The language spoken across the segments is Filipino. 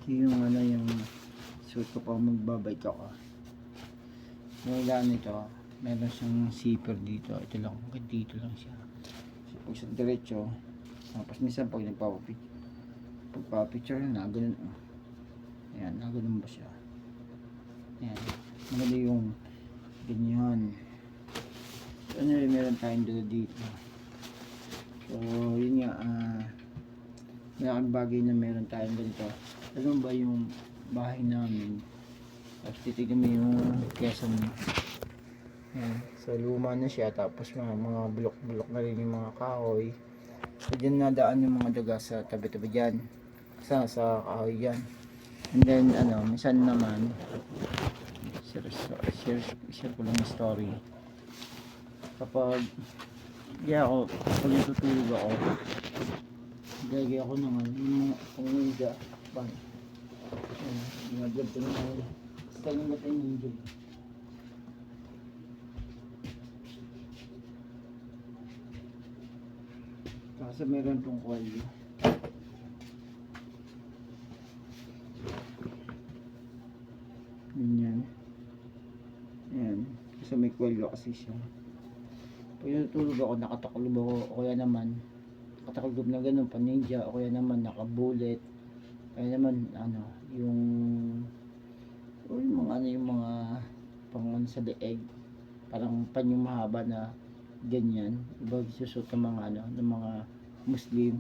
yung ano yung suit ko pang magbabike ako. Yung ilan ito, meron siyang zipper dito. Ito lang, dito lang siya. So, pag sa diretso, tapos minsan pag pagpapicture na ganun. Ayan, na ganun ba siya? Ayan, maganda yung ganyan. So, ano rin meron tayong dala dito. So, yun nga, malaking bagay na meron tayong ganito. Alam ba yung bahay namin? Tapos titignan mo yung Quezon. Ayan. So luma na siya. Tapos mga bulok-bulok na rin yung mga kahoy. So dyan nadaan yung mga daga sa tabi-tabi dyan. Sa kahoy dyan. And then minsan naman share ko lang yung story. Kapag pag natutulog ako, gagay ako ng yung pangungga. Ginagab ko naman sa kanyang matay ninyo. Kasi meron tong kwalyo. Ganyan. Ayan. Kasi may kwalyo kasi siya. Pag natutulog ako, nakataklob ako. O kaya naman nakataklob na ganun, pa ninja. O kaya naman nakabulet. Kaya naman yung mga pang sa leeg, parang panyong mahaba na ganyan, iba susuot ng mga ng mga Muslim,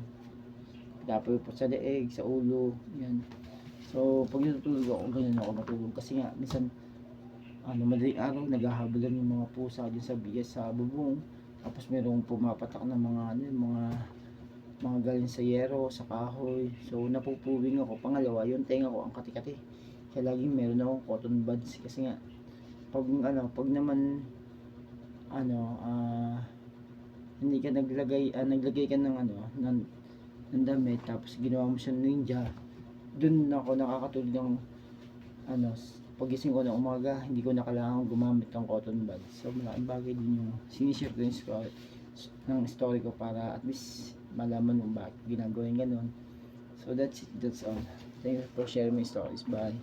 dapat po sa leeg, sa ulo, yan. So pag natutulog ako, ganyan ako matulog kasi nga minsan madaling araw naghahabulan yung mga pusa dyan sa bigas sa bubong, tapos merong pumapatak ng mga galing sa yero, sa kahoy. So napupuwing ako. Pangalawa, yung tenga ko ang kati-kati. Kaya laging meron akong cotton buds kasi nga pag naman hindi ka naglagay ka ng damit tapos ginawa mo siyang ninja, dun ako nakakatulog ng pagising ko ng umaga, hindi ko na kailangan gumamit ng cotton buds. So malaking bagay din yung sinishare ko ng story ko para at least malaman mo bakit ginagawa yung ganun. So that's all. Thank you for sharing my stories. Bye.